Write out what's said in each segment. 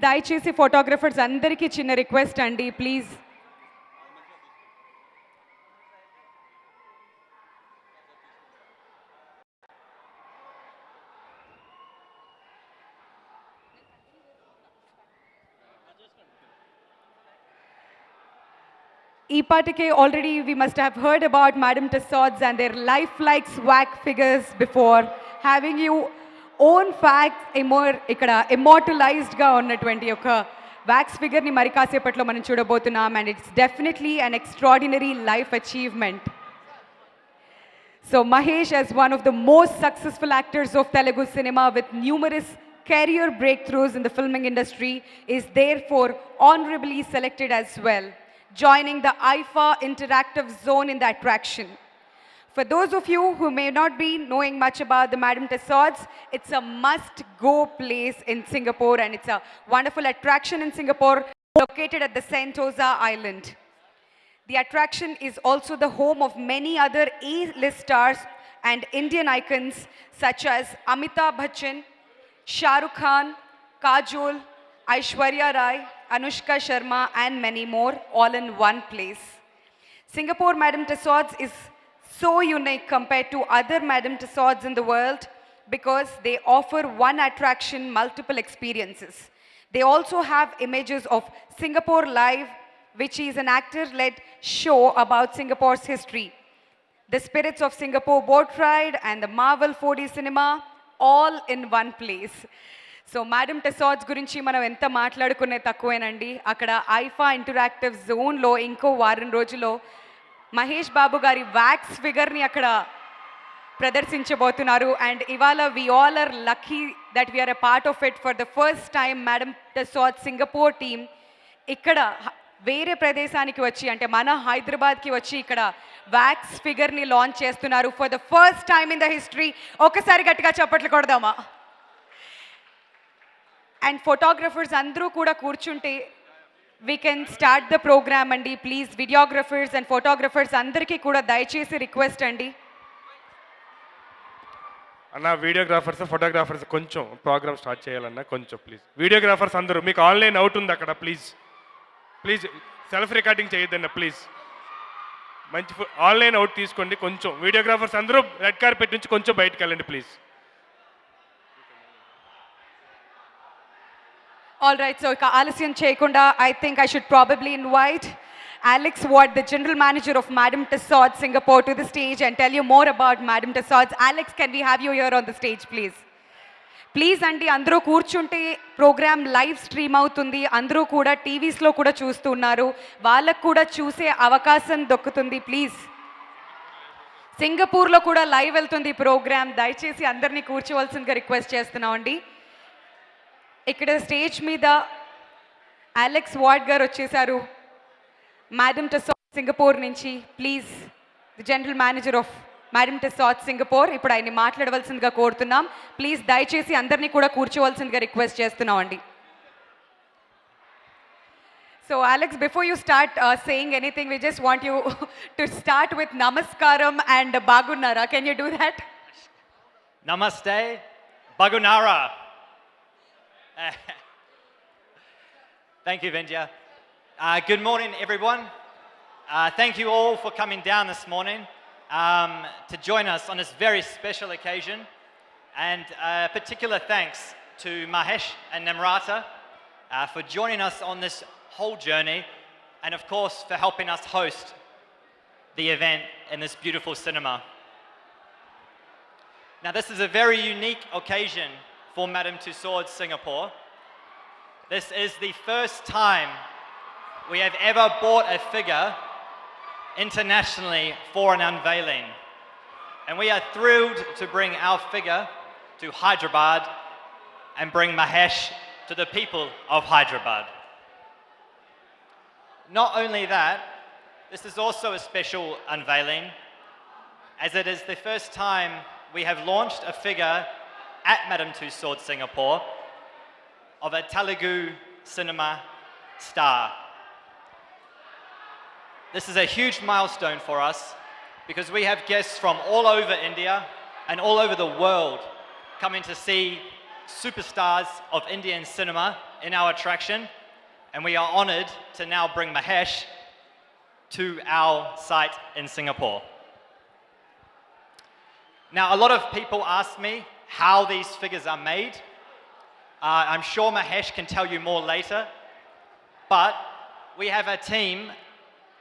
దయచేసి ఫోటోగ్రఫర్స్ అందరికీ చిన్న రిక్వెస్ట్ అండి, ప్లీజ్. ఈ పాటికే already we must have heard about Madam Tussauds and their lifelike swag figures before. Having you own facts ఇక్కడ immortalizedగా ఉన్నటువంటి ఒక wax figureని మరి కాసేపట్లో మనం చూడబోతున్నాం, and it's definitely an extraordinary life achievement. So Mahesh, as one of the most successful actors of Telugu cinema with numerous career breakthroughs in the filming industry, is therefore honorably selected as well, joining the IFA interactive zone in the attraction. For those of you who may not be knowing much about the Madam Tussauds, it's a must-go place in Singapore, and it's a wonderful attraction in Singapore located at the Sentosa Island. The attraction is also the home of many other A-list stars and Indian icons such as Amitabh Bachchan, Shah Rukh Khan, Kajol, Aishwarya Rai, Anushka Sharma, and many more, all in one place. Singapore Madam Tussauds is so unique compared to other Madam Tussauds in the world because they offer one attraction, multiple experiences. They also have images of Singapore Live, which is an actor-led show about Singapore's history. The Spirits of Singapore boat ride and the Marvel 4D cinema, all in one place. So Madame Tussauds గురించి మనం ఎంత మాట్లాడుకునే తక్కువేనండి. అక్కడ IIFA interactive జోన్లో ఇంకో వారం రోజుల్లో మహేష్ బాబు గారి వ్యాక్స్ ఫిగర్ని అక్కడ ప్రదర్శించబోతున్నారు. అండ్ ఇవాళ we all are lucky that we are a part of it. For the first time Madame Tussauds Singapore team ఇక్కడ వేరే ప్రదేశానికి వచ్చి, అంటే మన హైదరాబాద్కి వచ్చి ఇక్కడ వ్యాక్స్ ఫిగర్ని లాంచ్ చేస్తున్నారు for the first time in the history. ఒకసారి గట్టిగా చప్పట్లు కొడదామా? అండ్ ఫోటోగ్రఫర్స్ అందరూ కూడా కూర్చుంటే we can start the programme అండి. ప్లీజ్ వీడియోగ్రఫర్స్ అండ్ ఫోటోగ్రఫర్స్ అందరికీ కూడా దయచేసి రిక్వెస్ట్ అండి. అన్న వీడియోగ్రాఫర్స్ ఫోటోగ్రాఫర్స్ కొంచెం ప్రోగ్రామ్ స్టార్ట్ చేయాలన్నా కొంచెం ప్లీజ్. వీడియోగ్రాఫర్స్ అందరూ, మీకు ఆన్లైన్ అవుట్ ఉంది అక్కడ, ప్లీజ్ ప్లీజ్ సెల్ఫ్ రికార్డింగ్ చేయొద్దన్న ప్లీజ్. మంచి ఆన్లైన్ అవుట్ తీసుకోండి. కొంచెం వీడియోగ్రాఫర్స్ అందరూ రెడ్ కార్పెట్ నుంచి కొంచెం బయటకు వెళ్ళండి ప్లీజ్. All right, so ఆలస్యం చేయకుండా I think I should probably invite Alex Ward, the General Manager of Madam Tussauds Singapore, to the stage and tell you more about Madam Tussauds. Alex, can we have you here on the stage, please? Please అండి, అందరూ కూర్చుంటే programme live stream అవుతుంది. అందరూ కూడా టీవీస్లో కూడా చూస్తున్నారు, వాళ్ళకు కూడా చూసే అవకాశం దొక్కుతుంది. ప్లీజ్, సింగపూర్లో కూడా లైవ్ వెళ్తుంది ప్రోగ్రామ్. దయచేసి అందరినీ కూర్చోవలసిందిగా రిక్వెస్ట్ చేస్తున్నామండి. ఇక్కడ స్టేజ్ మీద అలెక్స్ వార్డ్ గారు వచ్చేసారు, మేడమ్ టెసాడ్స్ సింగపూర్ నుంచి. Please, the general manager of Madame Tussauds Singapore, ఇప్పుడు ఆయన్ని మాట్లాడవలసిందిగా కోరుతున్నాం. ప్లీజ్ దయచేసి అందరినీ కూడా కూర్చోవలసిందిగా రిక్వెస్ట్ చేస్తున్నాం అండి. So Alex, before you start saying anything, we just want you to start with namaskaram and bagunnara. Can you do that? Namaste, bagunnara. Thank you, Vindhya. Good morning, everyone. Thank you all for coming down this morning to join us on this very special occasion. And particular thanks to Mahesh and Namrata for joining us on this whole journey, and of course for helping us host the event in this beautiful cinema. Now, this is a very unique occasion for Madam Tussauds Singapore. This is the first time we have ever bought a figure internationally for an unveiling. And we are thrilled to bring our figure to Hyderabad and bring Mahesh to the people of Hyderabad. Not only that, this is also a special unveiling, as it is the first time we have launched a figure at Madam Tussauds Singapore of a Telugu cinema star. This is a huge milestone for us because we have guests from all over India and all over the world coming to see superstars of Indian cinema in our attraction, and we are honored to now bring Mahesh to our site in Singapore. Now, a lot of people ask me how these figures are made. I'm sure Mahesh can tell you more later, but we have a team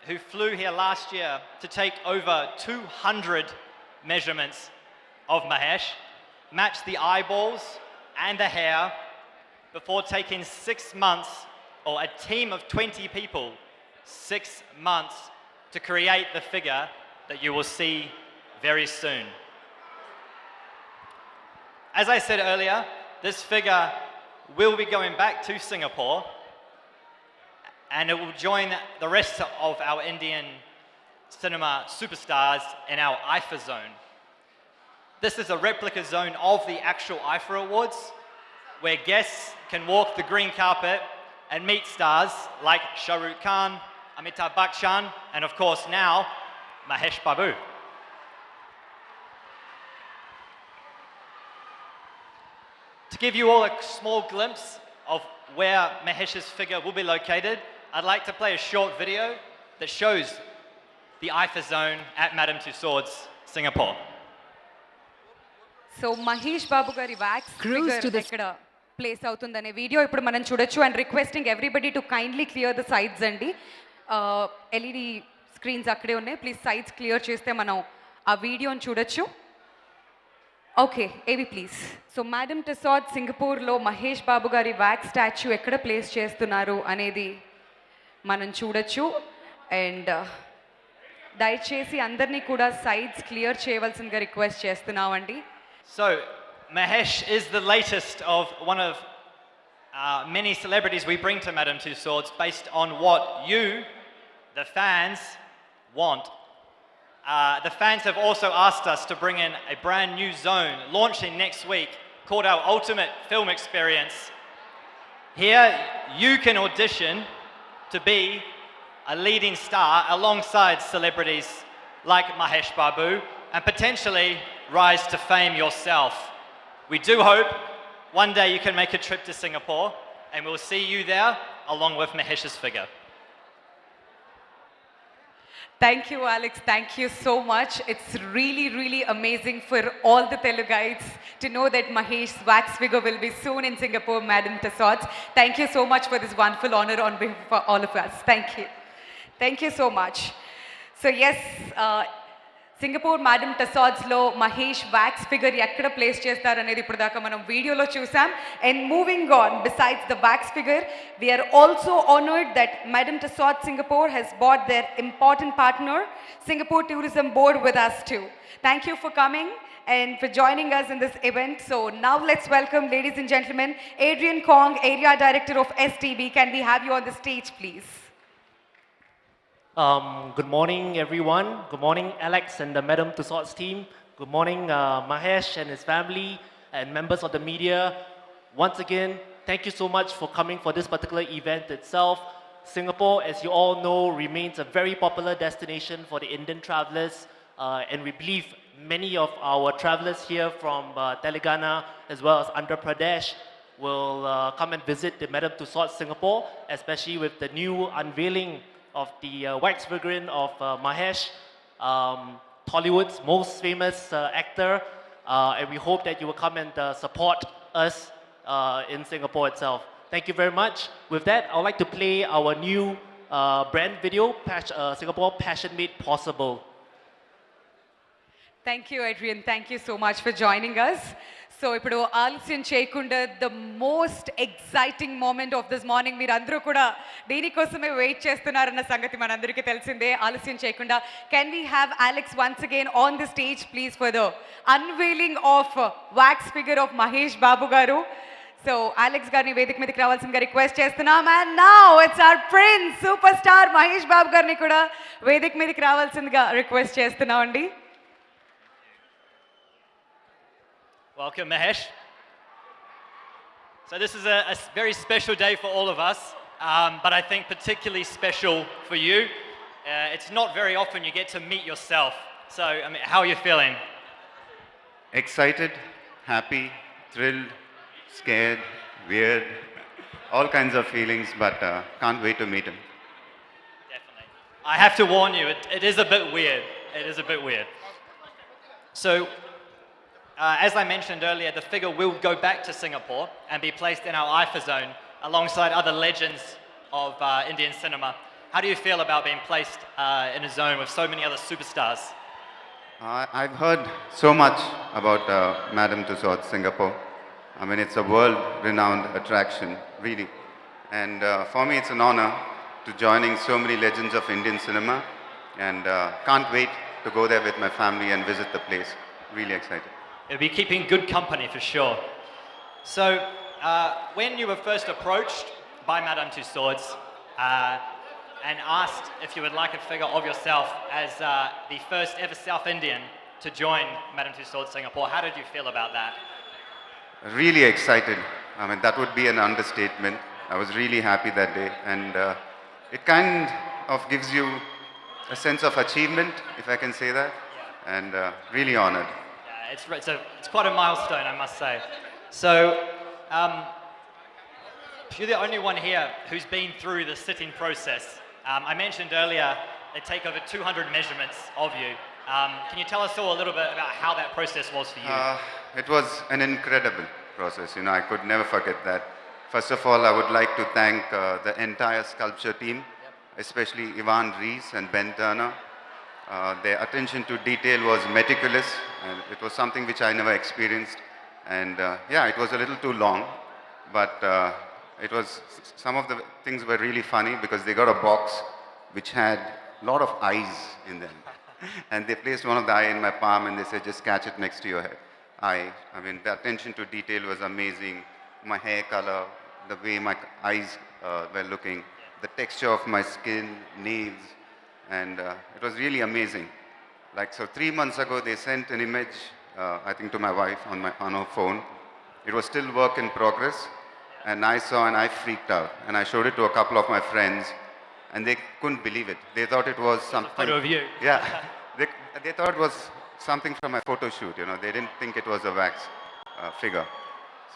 who flew here last year to take over 200 measurements of Mahesh, match the eyeballs and the hair before taking 6 months, or a team of 20 people, 6 months to create the figure that you will see very soon. As I said earlier, this figure will be going back to Singapore, and it will join the rest of our Indian cinema superstars in our IFA zone. This is a replica zone of the actual IFA Awards, where guests can walk the green carpet and meet stars like Shah Rukh Khan, Amitabh Bachchan, and of course now, Mahesh Babu. To give you all a small glimpse of where Mahesh's figure will be located, I'd like to play a short video that shows the IFA zone at Madame Tussauds, Singapore. So Mahesh Babu గారి wax figure ఇక్కడ place అవుతుందనే video ఇప్పుడు మనం చూడొచ్చు. And requesting everybody to kindly clear the sides అండి. LED screens అక్కడే ఉన్నాయి, please sides clear చేస్తే మనం ఆ వీడియోని చూడొచ్చు. ఓకే, ఏవి ప్లీజ్. సో మేడమ్ టసాడ్ సింగపూర్లో మహేష్ బాబు గారి వ్యాక్స్ స్టాచ్యూ ఎక్కడ ప్లేస్ చేస్తున్నారు అనేది మనం చూడొచ్చు. అండ్ దయచేసి అందరినీ కూడా సైడ్స్ క్లియర్ చేయవలసిందిగా రిక్వెస్ట్ చేస్తున్నామండి. So, Mahesh is the latest of one of many celebrities we bring to Madame Tussauds based on what you, the fans, want. The fans have also asked us to bring in a brand new zone launching next week called our Ultimate Film Experience. Here, you can audition to be a leading star alongside celebrities like Mahesh Babu and potentially rise to fame yourself. We do hope one day you can make a trip to Singapore, and we'll see you there along with Mahesh's figure. Thank you, Alex. Thank you so much. It's really, really amazing for all the Telugites to know that Mahesh's wax figure will be soon in Singapore, Madame Tussauds. Thank you so much for this wonderful honor on behalf of all of us. Thank you. Thank you so much. So yes, Singapore Madame టసాడ్స్లో Mahesh wax figure ఎక్కడ place చేస్తారనేది ఇప్పుడు దాకా మనం వీడియోలో చూసాం. And moving on, besides the wax figure, we are also honoured that Madame Tussaud Singapore has bought their important partner, Singapore Tourism Board, with us too. Thank you for coming and for joining us in this event. So now let's welcome, ladies and gentlemen, Adrian Kong, Area Director of STB. Can we have you on the stage, please? Good morning, everyone. Good morning, Alex and the Madame Tussauds team. Good morning, Mahesh and his family and members of the media. Once again, thank you so much for coming for this particular event itself. Singapore, as you all know, remains a very popular destination for the Indian travelers, and we believe many of our travelers here from Telangana as well as Andhra Pradesh will come and visit the Madame Tussauds Singapore, especially with the new unveiling of the wax figurine of Mahesh, Tollywood's most famous actor, and we hope that you will come and support us in Singapore itself. Thank you very much. With that, I would like to play our new brand video, Singapore Passion Made Possible. Thank you, Adrian. Thank you so much for joining us. So ఇప్పుడు ఆలస్యం చేయకుండా the most exciting moment of this morning, మీరు అందరూ కూడా దీనికోసమే wait చేస్తున్నారన్న సంగతి మనందరికీ తెలిసిందే. ఆలస్యం చేయకుండా can we have Alex once again on the stage, please, for the unveiling of wax figure of Mahesh Babu garu. So Alex గారిని వేదిక మీదకి రావాల్సిందిగా రిక్వెస్ట్ చేస్తున్నాం. And now it's our prince superstar Mahesh Babu గారిని కూడా వేదిక మీదకి రావాల్సిందిగా రిక్వెస్ట్ చేస్తున్నాం అండి. Welcome, Mahesh. So this is a very special day for all of us, but I think particularly special for you. It's not very often you get to meet yourself. So, I mean, how are you feeling? Excited, happy, thrilled, scared, weird, all kinds of feelings, but can't wait to meet him. Definitely. I have to warn you, it is a bit weird. It is a bit weird. So, as I mentioned earlier, the figure will go back to Singapore and be placed in our IFA zone alongside other legends of Indian cinema. How do you feel about being placed in a zone with so many other superstars? I've heard so much about Madame Tussauds Singapore. I mean, it's a world-renowned attraction, really. And for me, it's an honor to joining so many legends of Indian cinema. And can't wait to go there with my family and visit the place. Really excited. It'll be keeping good company for sure. So, when you were first approached by Madame Tussauds and asked if you would like a figure of yourself as the first ever South Indian to join Madame Tussauds Singapore, how did you feel about that? Really excited. I mean, that would be an understatement. I was really happy that day. And it kind of gives you a sense of achievement, if I can say that. Yeah. And really honored. Yeah, it's quite a milestone, I must say. So, you're the only one here who's been through the sitting process. I mentioned earlier they take over 200 measurements of you. Can you tell us all a little bit about how that process was for you? It was an incredible process. You know, I could never forget that. First of all, I would like to thank the entire sculpture team, especially Ivan Rees and Ben Turner. Their attention to detail was meticulous, and it was something which I never experienced. And yeah, it was a little too long, but it was, some of the things were really funny because they got a box which had a lot of eyes in them. And they placed one of the eye in my palm and they said, just catch it next to your head. I mean, the attention to detail was amazing. My hair color, the way my eyes were looking, the texture of my skin, nails, and it was really amazing. Like, so 3 months ago, they sent an image, I think to my wife on her phone. It was still work in progress, and I saw and I freaked out. And I showed it to a couple of my friends, and they couldn't believe it. They thought it was something. Photo of you. Yeah, they thought it was something from my photo shoot. You know, they didn't think it was a wax figure.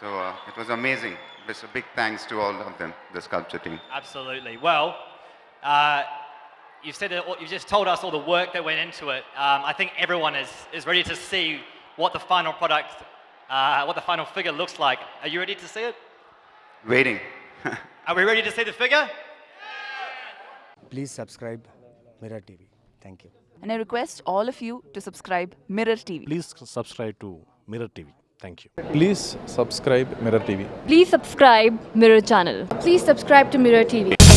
So it was amazing. It's a big thanks to all of them, the sculpture team. Absolutely. Well, you've just told us all the work that went into it. I think everyone is ready to see what the final product, what the final figure looks like. Are you ready to see it? Waiting. Are we ready to see the figure? Please subscribe Mirror TV. Thank you. And I request all of you to subscribe Mirror TV. Please subscribe to Mirror TV. Thank you. Please subscribe Mirror TV. Please subscribe Mirror channel. Please subscribe to Mirror TV.